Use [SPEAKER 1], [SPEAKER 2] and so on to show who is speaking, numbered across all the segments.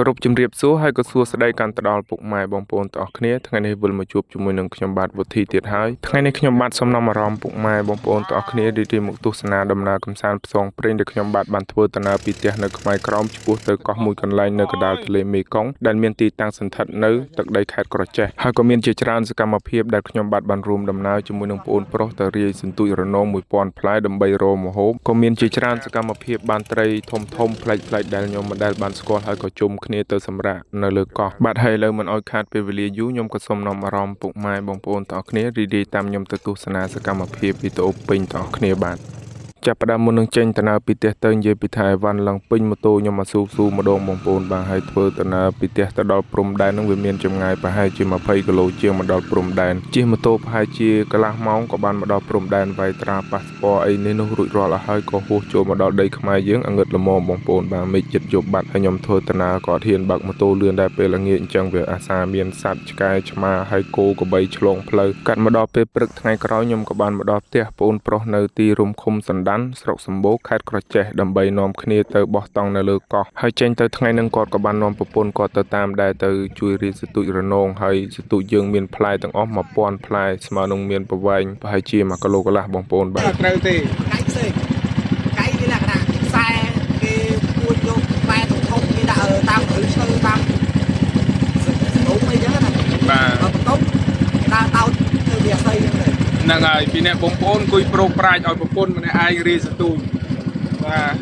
[SPEAKER 1] គោរពជំរាបសួរហើយក៏សួស្តីកាន់ទៅដល់ពុកម៉ែបងប្អូនទាំងអស់គ្នាថ្ងៃនេះវិលមកជួបជាមួយនឹងខ្ញុំបាទវុធីទៀតហើយថ្ងៃនេះខ្ញុំបាទសូមនាំអារម្មណ៍ពុកម៉ែបងប្អូនទាំងអស់គ្នារីមកទស្សនាដំណើរកំសាន្តផ្សងព្រេងដែលខ្ញុំបាទបានធ្វើដំណើរពីផ្ទះនៅក្បែរក្រោមឆ្ពោះទៅកោះមួយកន្លែងនៅកណ្ដាលទន្លេមេគង្គដែលមានទីតាំងសន្ធិដ្ឋនៅទឹកដីខេត្តក្រចេះហើយក៏មានជាច្រើនសកម្មភាពដែលខ្ញុំបាទបានរួមដំណើរជាមួយនឹងប្អូនប្រុសទៅរាយសន្ទូចរនង 1000 ផ្លែដើម្បីរកម្ហូបក៏មានជាច្រើនសកម្មភាពបានត្រីធំប្លែកៗដែលខ្ញុំមិនដែលបានស្គាល់ហើយក៏ជុំគ្នាទៅសម្រាប់នៅលើកោះបាទហើយឥឡូវមិនអោយខាតពេលវេលាយូរខ្ញុំក៏សូមនាំអារម្មណ៍ពុកម៉ែបងប្អូនទាំងអស់គ្នារីករាយតាមខ្ញុំទៅទស្សនាសកម្មភាពវីដេអូពេញទាំងអស់គ្នាបាទចាប់ផ្ដើមមុននឹងចេញដំណើរពីផ្ទះទៅនិយាយពីថាអីវ៉ាន់ឡើងពេញម៉ូតូខ្ញុំមកស៊ូម្ដងបងប្អូនបាទហើយធ្វើដំណើរពីផ្ទះទៅដល់ព្រំដែននឹងវាមានចម្ងាយប្រហែលជា20គីឡូជាងមកដល់ព្រំដែនជិះម៉ូតូប្រហែលជាកន្លះម៉ោងក៏បានមកដល់ព្រំដែនវាយត្រាប៉ាសពតអីនេះនោះរួចរាល់អស់ហើយក៏ហួសចូលមកដល់ដីខ្មែរយើងងឹតល្មមបងប្អូនបាទមេឃចិត្តយប់បាត់ហើយខ្ញុំធ្វើដំណើរក៏ហ៊ានបើកម៉ូតូលឿនដែរពេលល្ងាចអញ្ចឹងវាអាសាមានសត្វឆ្កែឆ្មាហើយគោក្របីឆ្លងផ្លូវកាត់មកដល់ពេលព្រឹកថ្ងៃក្រោយខ្ញុំក៏បានមកដល់ផ្ទះប្អូនប្រុសនៅទីរួមឃុំសណ្ដានស្រុកសម្បូរខេត្តក្រចេះដើម្បីនាំគ្នាទៅបោះតង់នៅលើកោះហើយចេញទៅថ្ងៃនឹងគាត់ក៏បាននាំប្រពន្ធគាត់ទៅតាមដែរទៅជួយរៀបសទូចរនងហើយសទូចយើងមានផ្លែទាំងអស់1000ផ្លែស្មើនឹងមានប្រវែងប្រហែលជា1គីឡូកន្លះបងប្អូនបាទ
[SPEAKER 2] ត្រូវទេកាច់ផ្សេងកាច់គេលក្ខណៈខ្សែគេពួយយកបែរធំគេដាក់តាមឬឈើតាមស្រូបអីចឹងណាបាទបន្ទប់គេដើរតោតធ្វើវាស្អីហ្នឹងហើយពីអ្នកបងប្អូនអង្គុយប្រោកប្រាជ្ញឲ្យប្រពន្ធម្នាក់ឯងរៀបសទូចបាទ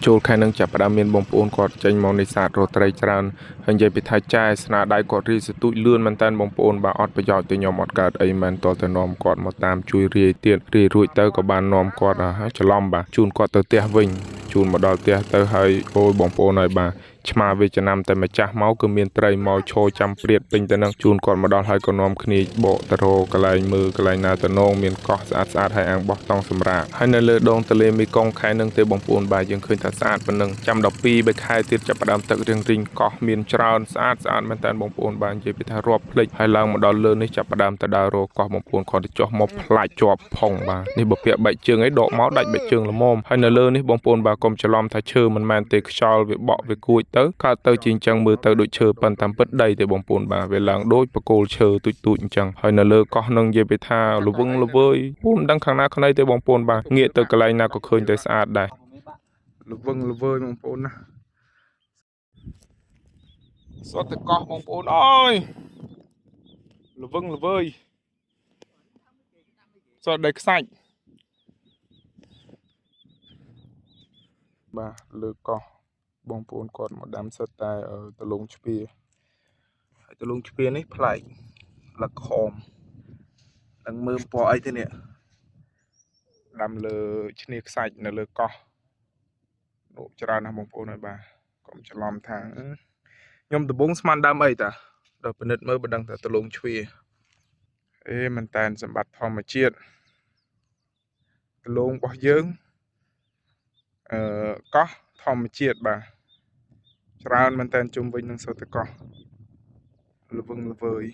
[SPEAKER 1] ចូលខែនឹងចាប់ផ្ដើមមានបងប្អូនគាត់ចេញមកនេសាទរកត្រីច្រើនហើយនិយាយពីថាចាយស្នាដៃគាត់រីសទូចលឿនមែនតើបងប្អូនបាទអត់ប្រយោជន៍ទៅខ្ញុំអត់កើតអីមែនតើទៅនាំគាត់មកតាមជួយរាយទៀតរាយរួចទៅក៏បាននាំគាត់ច្រឡំបាទជូនគាត់ទៅផ្ទះវិញជូនមកដល់ផ្ទះទៅហើយអូយបងប្អូនហើយបាទឆ្មាវាចំណាំតែម្ចាស់មកគឺមានត្រីមកឈរចាំព្រាតពេញទៅនឹងជូនគាត់មកដល់ហើយក៏នាំគ្នាបកទៅរកកន្លែងមើលកន្លែងណាទៅនងមានកោះស្អាតហើយអាងបោះតង់សម្រាប់ហើយនៅលើដងទន្លេមេគង្គខែនឹងទេបងប្អូនបាទយើងឃើញថាស្អាតប៉ុណ្ណឹងចាំ12 3ខែទៀតចាប់ផ្ដើមទឹករៀងកោះមានច្រើនស្អាតមែនតើបងប្អូនបាទនិយាយពីថារាប់ភ្លេចហើយឡើងមកដល់លើនេះចាប់ផ្ដើមទៅដើររកកោះបងប្អូនគាត់ទៅចុះមកផ្លាច់ជាប់ផុងបាទនេះបើពាក់បែកជើងអីដកមកដាច់បែកជើងល្មមហើយនៅលើនេះបងប្អូនបាទកុំច្រឡំថាឈើមិនមែនទេខ្យល់វាបក់វាគួចទៅទៅជាអញ្ចឹងមើលទៅដូចឈើប៉ុន្តែពិតដីទេបងប្អូនបាទវាឡើងដូចបកគោលឈើទូចអញ្ចឹងហើយនៅលើកោះនឹងនិយាយពីថាល្វឹងល្វើយពូមិនដឹងខាងណាខ្នៃទេបងប្អូនបាទងាកទៅកន្លែងណាក៏ឃើញតែស្អាតដែរល្វឹងល្វើយបងប្អូនណាសតតែកោះបងប្អូនអើយល្វឹងល្វើយសតដីខ្សាច់បាទលើកោះបងប្អូនគាត់មកដាំសិតតែតលងជ្វាហើយតលងជ្វានេះប្លែកលឹកខំនឹងមើលពណ៌អីទេនេះដាំលើឈ្នាខ្សាច់នៅលើកោះលោកច្រើនណាស់បងប្អូនហើយបាទកុំច្រឡំថាខ្ញុំដំបងស្មានដើមអីតាដល់ពិនិត្យមើលបដងតែតលងជ្វាមែនតែនសម្បត្តិធម្មជាតិតលងរបស់យើងកោះធម្មជាតិបាទច្រើនមែនតើជុំវិញនឹងសុទ្ធតែកោះល្វឹងល្វើយ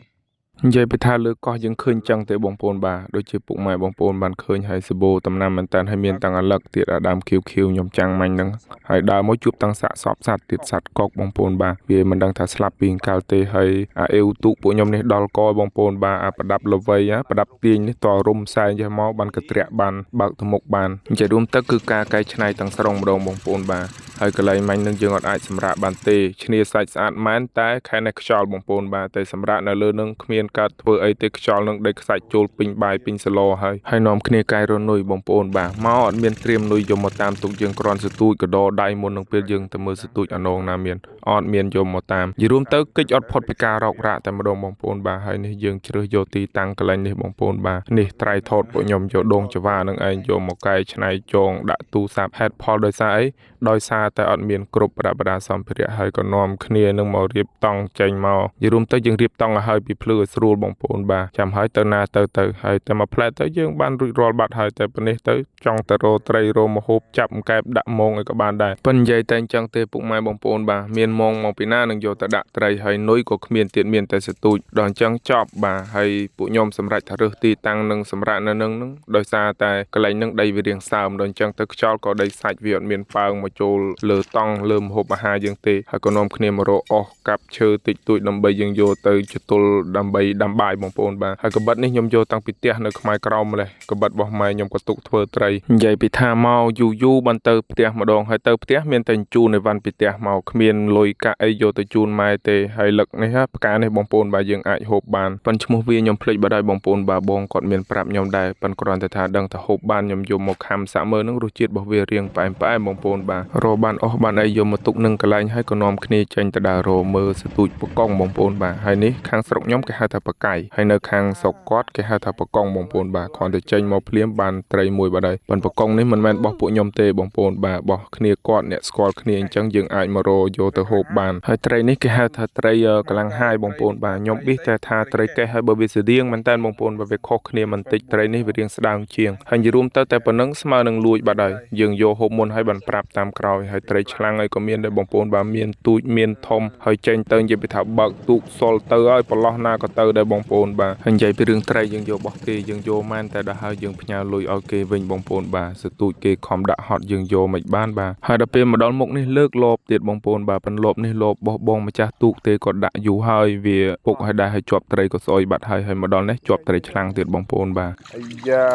[SPEAKER 1] និយាយពីថាលើកោះយើងឃើញចឹងទេបងប្អូនបាទដូចជាពុកម៉ែបងប្អូនបានឃើញហើយសបោតំណាំមែនតើហើយមានទាំងអាលឹកទៀតអាដើមខៀវខ្ញុំចាំងមាញ់ហ្នឹងហើយដើរមកជួបទាំងសាក់សពសត្វទៀតសត្វកកបងប្អូនបាទវាមិនដឹងថាស្លាប់ពីកាលទេហើយអាអេវទូកពួកខ្ញុំនេះដល់កបងប្អូនបាទអាប្រដាប់ល្វីប្រដាប់ទាញនេះតរុំផ្សែងចេះមកបានកត្រាក់បានបើកទៅមុខបាននិយាយរួមទៅគឺការកែច្នៃទាំងស្រុងម្ដងបងប្អូនបាទហើយកន្លែងមាញ់នឹងយើងអត់អាចសម្រាកបានទេឈ្នាសាច់ស្អាតមែនតែខែនេះខ្យល់បងប្អូនបាទតែសម្រាប់នៅលើនឹងគ្មានកើតធ្វើអីទេខ្យល់នឹងដេកខ្សាច់ចូលពេញបាយពេញសឡហើយនាំគ្នាកាយរនុយបងប្អូនបាទមកអត់មានត្រៀមនុយយកមកតាមទុកយើងគ្រាន់សទូចកដោដៃមុននឹងពេលយើងទៅមើលសទូចអានងណាមានអត់មានយកមកតាមនិយាយរួមទៅកិច្ចអត់ផុតពីការរករ៉ាក់តែម្ដងបងប្អូនបាទហើយនេះយើងជ្រើសយកទីតាំងកន្លែងនេះបងប្អូនបាទនេះត្រៃថតពួកខ្ញុំយកដងចង្វានឹងឯងយកមកកែច្នៃចងដាក់ទូសាប់ហេតុផលដោយសារអីដោយសារតែអត់មានគ្រប់ប្រដាប់ប្រដាសម្ភារៈហើយក៏នាំគ្នានឹងមករៀបតង់ចេញមកនិយាយរួមទៅយើងរៀបតង់ឲ្យហើយពីភ្លឺឲ្យស្រួលបងប្អូនបាទចាំហើយទៅណាទៅហើយតែមកផ្លែទៅយើងបានរួចរាល់បាត់ហើយតែប៉ុណ្នេះទៅចង់ទៅរកត្រីរកម្ហូបចាប់កែបដាក់មងឲ្យក៏បានដែរប៉ុន្តែនិយាយតែអញ្ចឹងទេពុកម៉ែបងប្អូនបាទមាន មកពីណានឹងយកទៅដាក់ត្រីហើយនុយក៏គ្មានទៀតមានតែសទូចដល់អញ្ចឹងចប់បាទហើយពួកខ្ញុំសម្រេចថារើសទីតាំងនឹងសម្រាប់នៅនឹងដោយសារតែកន្លែងនឹងដីវារាងសើមដល់អញ្ចឹងទៅខ្យល់ក៏ដីសាច់វាអត់មានប៉ើងមកចូលលើតង់លើម្ហូបអាហារយើងទេហើយក៏នាំគ្នាមករកអស់កាប់ឈើតិចតួចដើម្បីយើងយកទៅជទល់ដើម្បីដាំបាយបងប្អូនបាទហើយកបិតនេះខ្ញុំយកតាំងពីផ្ទះនៅខ្មែរក្រោមម្លេះកបិតរបស់ម៉ែខ្ញុំក៏ទុកធ្វើត្រីនិយាយពីថាមកយូរបានទៅផ្ទះម្ដងហើយទៅផ្ទះមានតែជូននៅវ៉ាន់ពីផ្ទះមកគ្មានលុយកាក់អីយកទៅជូនម៉ែទេហើយលឹកនេះផ្កានេះបងប្អូនបាទយើងអាចហូបបានប៉ុនឈ្មោះវាខ្ញុំភ្លេចបាត់ហើយបងប្អូនបាទបងគាត់មានប្រាប់ខ្ញុំដែរប៉ុនគ្រាន់តែថាដឹងថាហូបបានខ្ញុំយកមកខាំសាក់មើលនឹងរសជាតិរបស់វារៀងផ្អែមបងប្អូនបាទរកបានអស់បានអីយកមកទុកនឹងកន្លែងហើយក៏នាំគ្នាចេញទៅដើររមើលសទូចបកងបងប្អូនបាទហើយនេះខាងស្រុកខ្ញុំគេហៅថាបកៃហើយនៅខាងស្រុកគាត់គេហៅថាបកងបងប្អូនបាទគ្រាន់តែចេញមកភ្លាមបានត្រីមួយបាត់ហើយប៉ុនបកងនេះមិនមែនបោះពួកខ្ញុំទេបងប្អូនបាទបោះគ្នាគាត់អ្នកស្គាល់គ្នាអញ្ចឹងយើងអាចមករកយកទៅហូបបានហើយត្រីនេះគេហៅថាត្រីកលាំងហាយបងប្អូនបាទខ្ញុំប៊ីសតែថាត្រីកេះហើយបើវាស្តៀងមែនតើបងប្អូនបើវាខុសគ្នាបន្តិចត្រីនេះវារៀងស្ដើងជាងហើយនិយាយរួមទៅតែប៉ុណ្ណឹងស្មើនឹងលួចបាត់ហើយយើងយកហូបមុនហើយបានប្រាប់តាមក្រោយហើយត្រីឆ្លាំងហើយក៏មានដែរបងប្អូនបាទមានទូចមានធំហើយចេញទៅនិយាយពីថាបើកទូកសុលទៅហើយប្រឡោះណាក៏ទៅដែរបងប្អូនបាទហើយនិយាយពីរឿងត្រីយើងយកបោះគេយើងយកមែនតែដល់ហើយយើងផ្ញើលុយឲ្យគេវិញបងប្អូនបាទសទូចគេខំដាក់ហត់យើងយកមិនបានបាទហើយដល់ពេលមកដល់មុខនេះលើកលបទៀតបងប្អូនបាទប៉ុនលបនេះលបបោះបងម្ចាស់ទូកទេក៏ដាក់យូរហើយវាពុកឲ្យដែរហើយជាប់ត្រីក៏ស្អុយបាត់ហើយមកដល់នេះជាប់ត្រីឆ្លាំងទៀតបងប្អូនបាទអាយ៉ា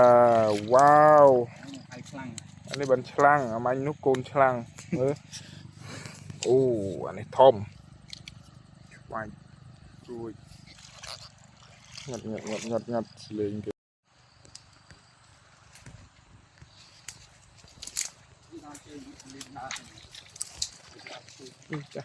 [SPEAKER 1] វ៉ាវអានេះបានឆ្លាំងអាម៉ាញ់នោះកូនឆ្លាំងមើលអូអានេះធំស្វាយជួយងាត់ស្លេងគេចា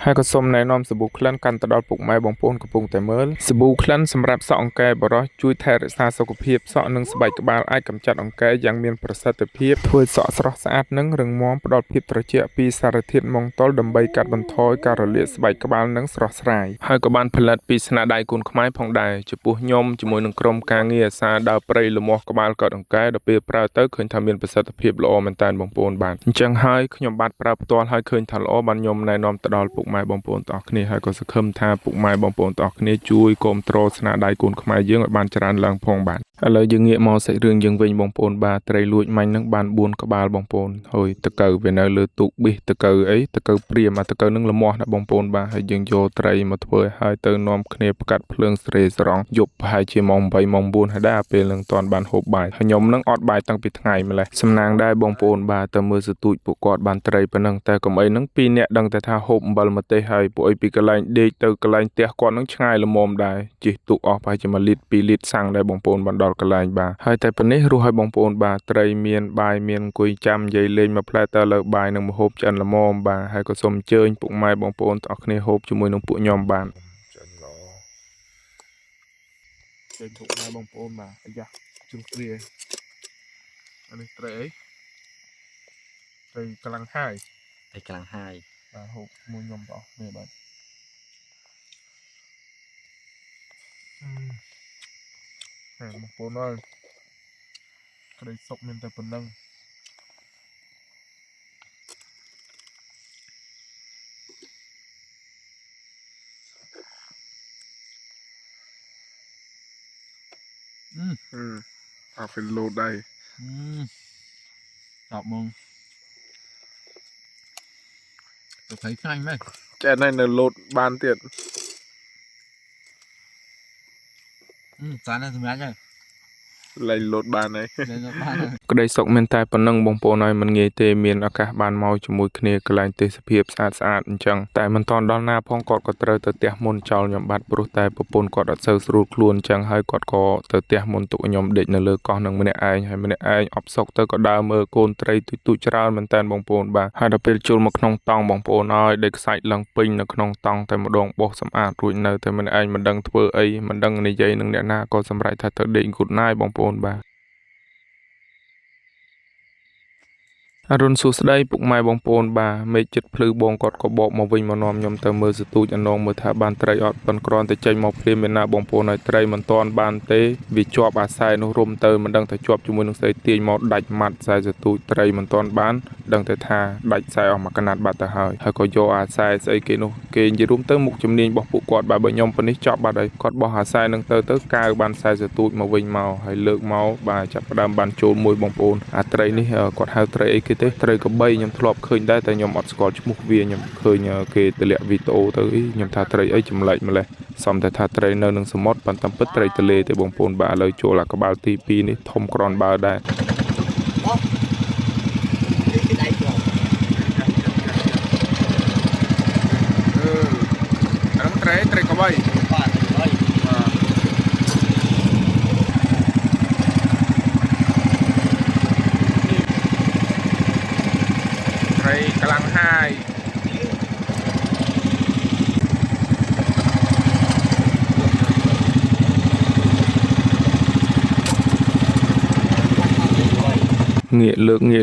[SPEAKER 1] ហើយក៏សូមណែនាំសាប៊ូក្លិនកាន់ទៅដល់ពុកម៉ែបងប្អូនកំពុងតែមើលសាប៊ូក្លិនសម្រាប់សក់អង្កែបរោះជួយថែរក្សាសុខភាពសក់និងស្បែកក្បាលអាចកម្ចាត់អង្កែយ៉ាងមានប្រសិទ្ធភាពធ្វើសក់ស្រស់ស្អាតនិងរឹងមាំផ្ដល់ភាពត្រជាក់ពីសារធាតុម៉ង់តុលដើម្បីកាត់បន្ថយការរលាកស្បែកក្បាលនិងស្រស់ស្រាយហើយក៏បានផលិតពីស្នាដៃកូនខ្មែរផងដែរចំពោះខ្ញុំជាមួយនឹងក្រុមការងារអាសាដើរព្រៃលមាស់ក្បាលកាត់អង្កែដល់ពេលប្រើទៅឃើញថាមានប្រសិទ្ធភាពល្អមែនតើបងប្អូនបាទអញ្ចឹងហើយខ្ញុំបាទប្រើផ្ទាល់ហើយឃើញថាល្អបានខ្ញុំណែនាំទៅដល់ពុកម៉ែបងប្អូនទាំងអស់គ្នាហើយក៏សង្ឃឹមថាពុកម៉ែបងប្អូនទាំងអស់គ្នាជួយគាំទ្រស្នាដៃកូនខ្មែរយើងឲ្យបានច្រើនឡើងផងបាទឥឡូវយើងងាកមកសាច់រឿងយើងវិញបងប្អូនបាទត្រីលួចមាញ់នឹងបាន4ក្បាលបងប្អូនហើយតកៅវានៅលើទូកប៊ីសតកៅអីតកៅព្រាមអាតកៅនឹងលមាស់ណាបងប្អូនបាទហើយយើងយកត្រីមកធ្វើឲ្យទៅនាំគ្នាផ្កាត់ភ្លើងស្រេស្រង់យប់ប្រហែលជាម៉ោង8ម៉ោង9ហើយដែរពេលនឹងតាន់បានហូបបាយហើយខ្ញុំនឹងអត់បាយតាំងពីថ្ងៃម្លេះសំណាងដែរបងប្អូនបាទទៅមើលសទូចពួកគាត់បានត្រីប៉ុណ្ណឹងតែកុំអីនឹង2នាក់ដឹងតែថាហូបអំបិលម្ទេសហើយពួកអីពីកន្លែងដេកទៅកន្លែងផ្ទះគាត់នឹងឆ្ងាយល្មមដែរជិះទូកអស់ប្រហែលជា1លីត្រ2លីត្រសាំងដែរបងប្អូនបានដល់កន្លែងបាទហើយតែប៉ុណ្នេះរស់ឲ្យបងប្អូនបាទត្រីមានបាយមានអង្គុយចាំនិយាយលេងមួយផ្លែទៅលើបាយនឹងម្ហូបឆ្អិនល្មមបាទហើយក៏សូមអញ្ជើញពុកម៉ែបងប្អូនទាំងអស់គ្នាហូបជាមួយនឹងពួកខ្ញុំបាទឆ្អិនល្អចេញពុកម៉ែបងប្អូនបាទអាយ៉ាជុំគ្រាអានេះត្រីអីត្រីកលាំងហាយ
[SPEAKER 2] ត្រីកលាំងហាយ
[SPEAKER 1] បាទហូបមួយខ្ញុំបងនេះបាទបងប្អូនអើយក្តីសុខមានតែប៉ុណ្្នឹងអាហ្វិលលោដៃ10 ម៉ោងទៅthấyខាញ់មែនចេះណែនៅលោតបានទៀត
[SPEAKER 2] តានសម្រាប់ហើយ
[SPEAKER 1] លែងលោតបានហើយក្តីសុខមានតែប៉ុណ្្នឹងបងប្អូនហើយមិនងាយទេមានឱកាសបានមកជាមួយគ្នាកន្លែងទេសភាពស្អាតអញ្ចឹងតែមិនតាន់ដល់ណាផងគាត់ក៏ត្រូវទៅផ្ទះមុនចោលខ្ញុំបាត់ព្រោះតែប្រពន្ធគាត់អត់សូវស្រួលខ្លួនអញ្ចឹងហើយគាត់ក៏ទៅផ្ទះមុនទុកខ្ញុំដេកនៅលើកោះនឹងម្នាក់ឯងហើយម្នាក់ឯងអបសុកទៅក៏ដើរមើលកូនត្រីទូចច្រើនមែនតើបងប្អូនបាទហើយដល់ពេលជុលមកក្នុងតង់បងប្អូនហើយដេកខ្សាច់ឡើងពេញនៅក្នុងតង់តែម្ដងបោះសម្អាតរួចនៅតែម្នាក់ឯងមិនដឹងធ្វើអីមិនដឹងនិយាយនឹងអ្នកណាក៏សម្រេចថាទៅដេក good night បងប្អូនបាទឥ អរុនសួស្ដីពុកម៉ែបងប្អូនបាទមេឃចិត្តភ្លឺបងគាត់ក៏បកមកវិញមកនាំខ្ញុំទៅមើលសទូចអនងមើលថាបានត្រីអត់ប៉ុនគ្រាន់តែចេញមកព្រាមមានណាបងប្អូនឲ្យត្រីមិនតាន់បានទេវាជាប់អាខ្សែនោះរុំទៅមិនដឹងថាជាប់ជាមួយនឹងស្អីទាញមកដាច់ម៉ាត់ខ្សែសទូចត្រីមិនតាន់បានដឹងតែថាដាច់ខ្សែអស់មួយកណាត់បាត់ទៅហើយក៏យកអាខ្សែស្អីគេនោះគេនិយាយរួមទៅមុខជំនាញរបស់ពួកគាត់បាទបើខ្ញុំប៉ុនេះចប់បាត់ហើយគាត់បោះអាខ្សែនឹងទៅកាវបានខ្សែសទូចមកវិញមកហើយលើកមកបាទចាប់ផ្ដើមបានចូលមួយបងប្អូនអាត្រីនេះគាត់ហៅត្រីអីគេទេត្រីកបីខ្ញុំធ្លាប់ឃើញដែរតែខ្ញុំអត់ស្គាល់ឈ្មោះវាខ្ញុំឃើញគេទម្លាក់វីដេអូទៅខ្ញុំថាត្រីអីចម្លែកម្លេះសំតែថាត្រីនៅនឹងសមុទ្រប៉ុន្តែពិតត្រីទន្លេទេបងប្អូនបាទឥឡូវចូលអាក្បាលទី2នេះធំក្រនបើដែរត្រីកបីបាទត្រីកលាំងហាយងាក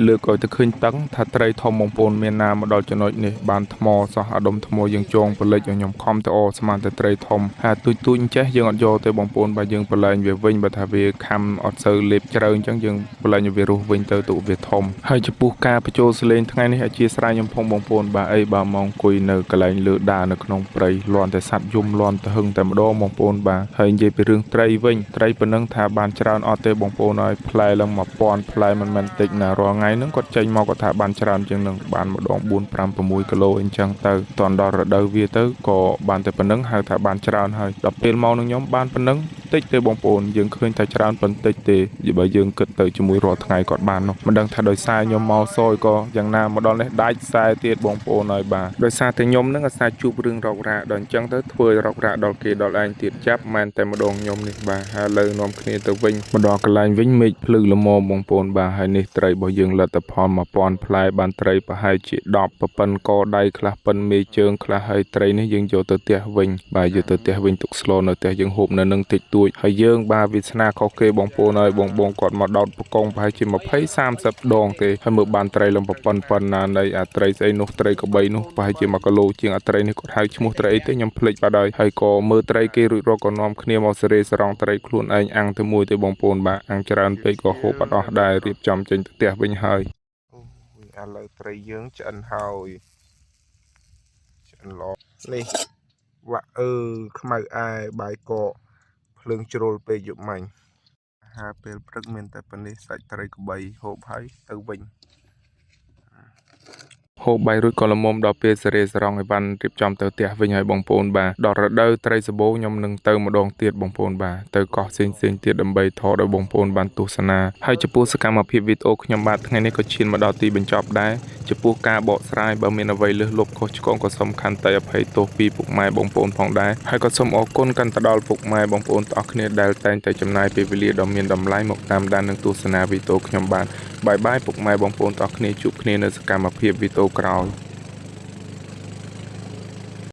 [SPEAKER 1] លើកឲ្យទៅឃើញតឹងថាត្រីធំបងប្អូនមានណាមកដល់ចំណុចនេះបានថ្មសោះអាដុំថ្មយើងចងពលិចឲ្យខ្ញុំខំទៅអស្មានតែត្រីធំហើយទូចអញ្ចេះយើងអត់យកទេបងប្អូនបើយើងបលែងវាវិញបើថាវាខំអត់សូវលេបជ្រៅអញ្ចឹងយើងបលែងវារស់វិញទៅទូវាធំហើយចំពោះការបញ្ចូលសលេងថ្ងៃនេះអធិស្ឋានខ្ញុំផងបងប្អូនបាទអីបើមកអង្គុយនៅកន្លែងលើដើរនៅក្នុងព្រៃលាន់តែសัตว์យំលាន់ទៅហឹងតែម្ដងបងប្អូនបាទហើយនិយាយពីរឿងត្រីវិញត្រីប៉ុណ្ណឹងថាបានច្រើនអត់ទេបងប្អូនហើយផ្លែឡើង1000ផ្លែមិនមែនតិចណារាល់ថ្ងៃហ្នឹងគាត់ចេញមកគាត់ថាបានច្រើនជាងនឹងបានម្ដង4 5 6គីឡូអីចឹងទៅតន់ដល់រដូវវាទៅក៏បានតែប៉ុណ្្នឹងហៅថាបានច្រើនហើយដល់ពេលមកនឹងខ្ញុំបានប៉ុណ្្នឹងតិចទេបងប្អូនយើងឃើញថាច្រើនប៉ុន្តិចទេបើយើងគិតទៅជាមួយរាល់ថ្ងៃគាត់បាននោះមិនដឹងថាដោយសារខ្ញុំមកសយក៏យ៉ាងណាមកដល់នេះដាច់ខ្សែទៀតបងប្អូនហើយបាទដោយសារតែខ្ញុំនឹងអាសាជួបរឿងរោគរាដល់អញ្ចឹងទៅធ្វើរោគរាដល់គេដល់ឯងទៀតចាប់មិនតែម្ដងខ្ញុំនេះបាទហើយលើនាំគ្នាទៅវិញមកដល់កន្លែងវិញមេឃភ្លឺល្មមបងប្អូនបាទហើយនេះត្រីរបស់យើងលទ្ធផល1000ផ្លែបានត្រីប្រហែលជា10ប៉ិនកដៃខ្លះប៉ិនមេជើងខ្លះហើយត្រីនេះយើងយកទៅផ្ទះវិញបាទយកទៅផ្ទះវិញទុកស្លនៅផ្ទះយើងហូបនៅនឹងតិចតួចហើយយើងបាទវាសនាខុសគេបងប្អូនហើយបងគាត់មកដោតបកងប្រហែលជា20 30ដងទេហើយមើលបានត្រីលំប៉ុណ្ណានៃអាត្រីស្អីនោះត្រីកបីនោះប្រហែលជា1គីឡូជាងអាត្រីនេះគាត់ហៅឈ្មោះត្រីអីទេខ្ញុំភ្លេចបាត់ហើយក៏មើលត្រីគេរួចរកក៏នាំគ្នាមកសេរីសរងត្រីខ្លួនឯងអាំងទៅមួយទេបងប្អូនបាទអាំងច្រើនពេកក៏ហូបអត់អស់ដែររៀបចំចេញទៅផ្ទះវិញហើយឥឡូវត្រីយើងឆ្អិនហើយឆ្អិនល្អនេះវាក់ខ្មៅអាយបាយកកភ្លើងជ្រុលពេកយប់មាញ់អាហារពេលព្រឹកមានតែប៉ុណ្នេះសាច់ត្រីក្បីហូបហើយទៅវិញហូបបាយរួចក៏ល្មមដល់ពេលសេរីសរងឲ្យបានរៀបចំទៅផ្ទះវិញហើយបងប្អូនបាទដល់រដូវត្រីសបោខ្ញុំនឹងទៅម្ដងទៀតបងប្អូនបាទទៅកោះផ្សេងទៀតដើម្បីថតឲ្យបងប្អូនបានទស្សនាហើយចំពោះសកម្មភាពវីដេអូខ្ញុំបាទថ្ងៃនេះក៏ឈានមកដល់ទីបញ្ចប់ដែរចំពោះការបកស្រាយបើមានអ្វីលើសលប់ខុសឆ្គងក៏សូមខន្តីអភ័យទោសពីពុកម៉ែបងប្អូនផងដែរហើយក៏សូមអរគុណកាន់ទៅដល់ពុកម៉ែបងប្អូនទាំងអស់គ្នាដែលតែងតែចំណាយពេលវេលាដ៏មានតម្លៃមកតាមដាននិងទស្សនាវីដេអូខ្ញុំបាទបាយបាយពុកម៉ែបងប្អូនទាំងអស់គ្នាជួបគ្នានៅសកម្មភាពវីដេអូក្រោយ